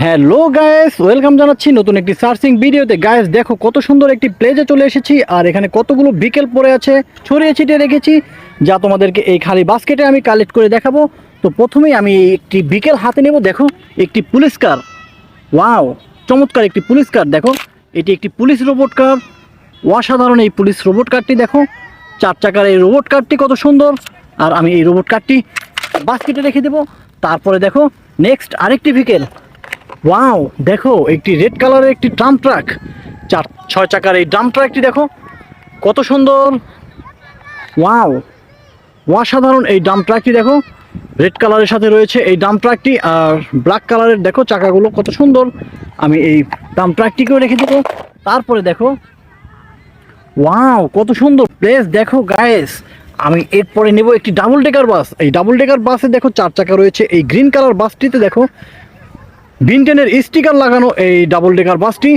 Hello guys, welcome জানাচ্ছি নতুন একটি সার্চিং ভিডিওতে। গাইস দেখো কত সুন্দর একটি প্লেজে চলে এসেছি, আর এখানে কতগুলো বিকেল পড়ে আছে ছড়িয়ে ছিটিয়ে রেখেছি, যা তোমাদেরকে এই খালি বাস্কেটে আমি কালেক্ট করে দেখাবো। তো প্রথমেই আমি একটি বিকেল হাতে নেব। দেখো একটি পুলিশ কার, ওয়াও চমৎকার একটি পুলিশ কার। দেখো এটি একটি পুলিশ রোবট কার, অসাধারণ এই পুলিশ রোবট কারটি। দেখো 4 চাকার এই রোবট কারটি কত সুন্দর, আর আমি এই রোবট কারটি বাস্কেটে রেখে দেবো। তারপরে দেখো নেক্সট আরেকটি বিকেল, ওয়াও দেখো একটি রেড কালারের একটি ড্রাম ট্রাক, 4-6 চাকার এই ড্রাম ট্রাকটি দেখো কত সুন্দর, ওয়াও অসাধারণ এই ড্রাম ট্রাকটি। দেখো রেড কালারের সাথে রয়েছে এই ড্রাম ট্রাকটি, আর ব্ল্যাক কালারের দেখো চাকাগুলো কত সুন্দর। আমি এই ড্রাম ট্রাকটিকেও রেখে দেবো। তারপরে দেখো ওয়াও কত সুন্দর প্লেস। দেখো গাইস আমি এরপরে নেব একটি ডাবল ডেকার বাস। এই ডাবল ডেকার বাসে দেখো 4 চাকা রয়েছে। এই গ্রিন কালার বাসটিতে দেখো ভিনটেনের স্টিকার লাগানো এই ডাবল ডেকার বাসটি,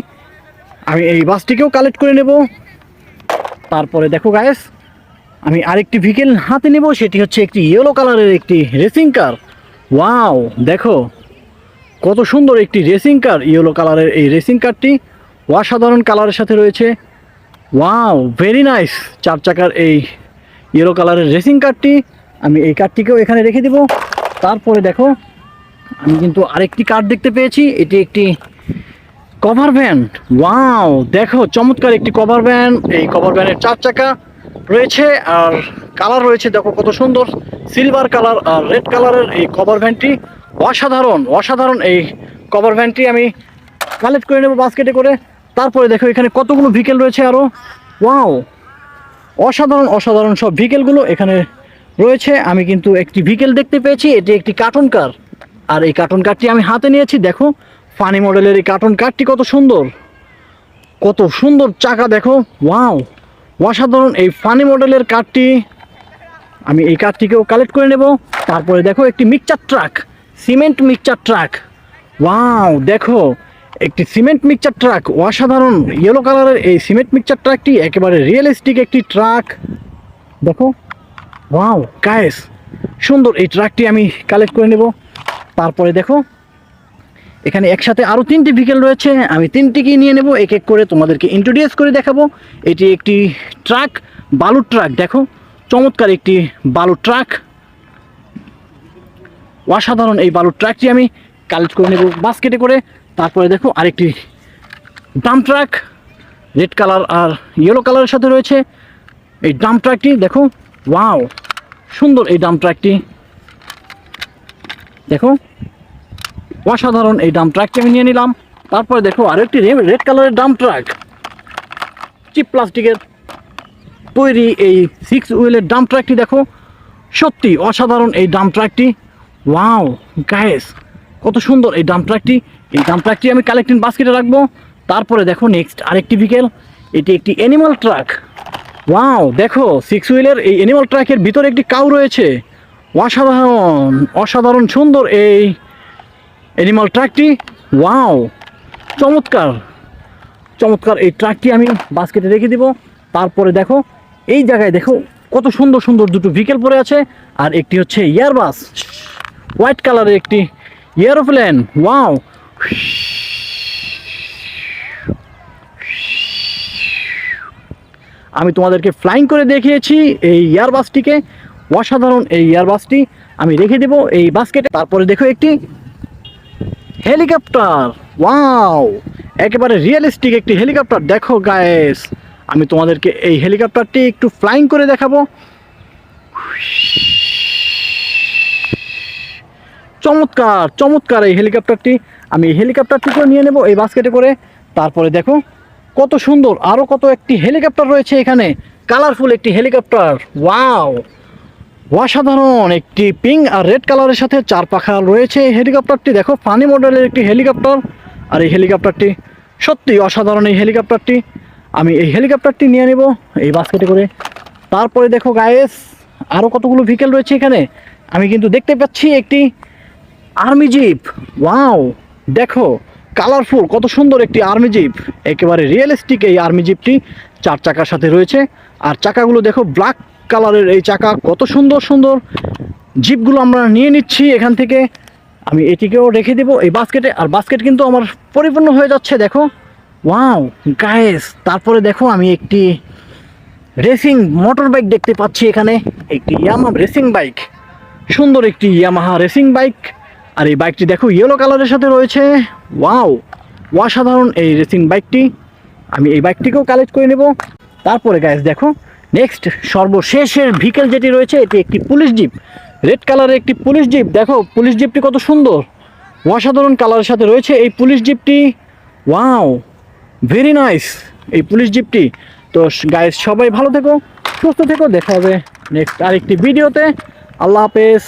আমি এই বাসটিকেও কালেক্ট করে নেব। তারপরে দেখো গাইস আমি আরেকটি ভেহিকেল হাতে নেব, সেটি হচ্ছে একটি ইয়েলো কালারের একটি রেসিং কার। ওয়াও দেখো কত সুন্দর একটি রেসিং কার, ইয়েলো কালারের এই রেসিং কারটি অসাধারণ কালারের সাথে রয়েছে। ওয়াও ভেরি নাইস 4 চাকার এই ইয়েলো কালারের রেসিং কারটি, আমি এই কারটিকেও এখানে রেখে দেব। তারপরে দেখো আমি কিন্তু আরেকটি কার দেখতে পেয়েছি, এটি একটি কভার ভ্যান। ওয়াও দেখো চমৎকার একটি কভার ভ্যান। এই কভার ভ্যানের 4 চাকা রয়েছে, আর কালার রয়েছে দেখো কত সুন্দর, সিলভার কালার আর রেড কালারের এই কভার ভ্যানটি অসাধারণ অসাধারণ। এই কভার ভ্যানটি আমি কালেক্ট করে নেব বাস্কেটে করে। তারপরে দেখো এখানে কতগুলো ভেহিকেল রয়েছে আরও, ওয়াও অসাধারণ অসাধারণ সব ভেহিকেলগুলো এখানে রয়েছে। আমি কিন্তু একটি ভেহিকেল দেখতে পেয়েছি, এটি একটি কার্টুন কার, আর এই কার্টুন কারটি আমি হাতে নিয়েছি। দেখো ফানি মডেলের এই কার্টুন কারটি কত সুন্দর, কত সুন্দর চাকা দেখো, ওয়াও অসাধারণ এই ফানি মডেলের কারটি, আমি এই কারটিকেও কালেক্ট করে নেব। তারপরে দেখো একটি mixture truck, cement mixture truck. Wow দেখো একটি সিমেন্ট মিক্সচার ট্রাক, অসাধারণ ইয়েলো কালারের এই সিমেন্ট মিক্সচার ট্রাকটি একেবারে রিয়েলিস্টিক একটি ট্রাক। দেখো ওয়াও গাইস সুন্দর এই ট্রাকটি আমি কালেক্ট করে নেব। তারপরে দেখো এখানে একসাথে আরও 3টি ভেহিকেল রয়েছে, আমি 3টিকেই নিয়ে নেব, এক এক করে তোমাদেরকে ইন্ট্রোডিউস করে দেখাবো। এটি একটি ট্রাক, বালুর ট্রাক। দেখো চমৎকার একটি বালুর ট্রাক, অসাধারণ এই বালুর ট্রাকটি আমি কালেক্ট করে নেব বাস্কেটে করে। তারপরে দেখো আরেকটি ডাম্প ট্রাক, রেড কালার আর ইয়েলো কালারের সাথে রয়েছে এই ডাম্প ট্রাকটি। দেখো ওয়াও সুন্দর এই ডাম্প ট্রাকটি, দেখো অসাধারণ এই ডাম্প ট্রাকটি আমি নিয়ে নিলাম। তারপরে দেখো আরেকটি রেড কালারের ডাম্প ট্রাক, চিপ প্লাস্টিকের তৈরি এই 6 হুইলের ডাম্প ট্রাকটি। দেখো সত্যি অসাধারণ এই ডাম্প ট্রাকটি, ওয়াও গাইস কত সুন্দর এই ডাম্প ট্রাকটি। এই ডাম্প ট্রাকটি আমি কালেক্টিং বাস্কেটে রাখবো। তারপরে দেখো নেক্সট আরেকটি ভেহিকেল, এটি একটি অ্যানিমাল ট্রাক। ওয়াও দেখো 6 হুইলের এই অ্যানিমাল ট্রাকের ভিতরে একটি কাউ রয়েছে, অসাধারণ অসাধারণ সুন্দর এই অ্যানিমাল ট্রাকটি। ওয়াও চমৎকার চমৎকার এই ট্রাকটি আমি বাস্কেটে রেখে দিব। তারপরে দেখো এই জায়গায় দেখো কত সুন্দর সুন্দর দুটো ভেহিকেল পড়ে আছে, আর একটি হচ্ছে এয়ারবাস, হোয়াইট কালারের একটি এয়ারোপ্লেন। ওয়াও আমি তোমাদেরকে ফ্লাইং করে দেখিয়েছি এই এয়ারবাসটিকে, অসাধারণ এই এয়ারবাসটি আমি রেখে দেব এই বাস্কেটে। তারপরে দেখো একটি হেলিকপ্টার, ওয়াও একেবারে রিয়েলিস্টিক একটি হেলিকপ্টার। দেখো গাইস আমি তোমাদেরকে এই হেলিকপ্টারটি একটু ফ্লাইং করে দেখাবো। চমৎকার চমৎকার এই হেলিকপ্টারটি, আমি এই হেলিকপ্টারটিকেও নিয়ে নেব এই বাস্কেটে করে। তারপরে দেখো কত সুন্দর আরও কত একটি হেলিকপ্টার রয়েছে এখানে, কালারফুল একটি হেলিকপ্টার। ওয়াও অসাধারণ একটি পিঙ্ক আর রেড কালারের সাথে 4 পাখা রয়েছে এই হেলিকপ্টারটি। দেখো ফানি মডেলের একটি হেলিকপ্টার, আর এই হেলিকপ্টারটি সত্যি অসাধারণ এই হেলিকপ্টারটি, আমি এই হেলিকপ্টারটি নিয়ে নেব এই বাস্কেটে করে। তারপরে দেখো গাইস আরও কতগুলো ভেহিকেল রয়েছে এখানে, আমি কিন্তু দেখতে পাচ্ছি একটি আর্মি জিপ। ওয়াও দেখো কালারফুল কত সুন্দর একটি আর্মি জিপ, একেবারে রিয়েলিস্টিক এই আর্মি জিপটি 4 চাকার সাথে রয়েছে, আর চাকাগুলো দেখো ব্ল্যাক কালারের এই চাকা, কত সুন্দর সুন্দর জিপগুলো আমরা নিয়ে নিচ্ছি এখান থেকে। আমি এটিকেও রেখে দিব এই বাস্কেটে। আর বাস্কেট কিন্তু আমার পরিপূর্ণ হয়ে যাচ্ছে, দেখো। ওয়াও গাইস, তারপরে দেখো আমি একটি রেসিং মোটর বাইক দেখতে পাচ্ছি এখানে, একটি ইয়ামাহা রেসিং বাইক, সুন্দর একটি ইয়ামাহা রেসিং বাইক। আর এই বাইকটি দেখো ইয়েলো কালারের সাথে রয়েছে। ওয়াও, অসাধারণ এই রেসিং বাইকটি। আমি এই বাইকটিকেও কালেক্ট করে নেব। তারপরে গাইস দেখো নেক্সট সর্বশেষের ভিকেল যেটি রয়েছে, এটি একটি পুলিশ জিপ, রেড কালারের একটি পুলিশ জিপ। দেখো পুলিশ জিপটি কত সুন্দর, অসাধারণ কালারের সাথে রয়েছে এই পুলিশ জিপটি। ওয়াও, ভেরি নাইস এই পুলিশ জিপটি। তো গাইস সবাই ভালো থেকো, সুস্থ থেকো, দেখা হবে নেক্সট আরেকটি ভিডিওতে। আল্লাহ হাফেজ।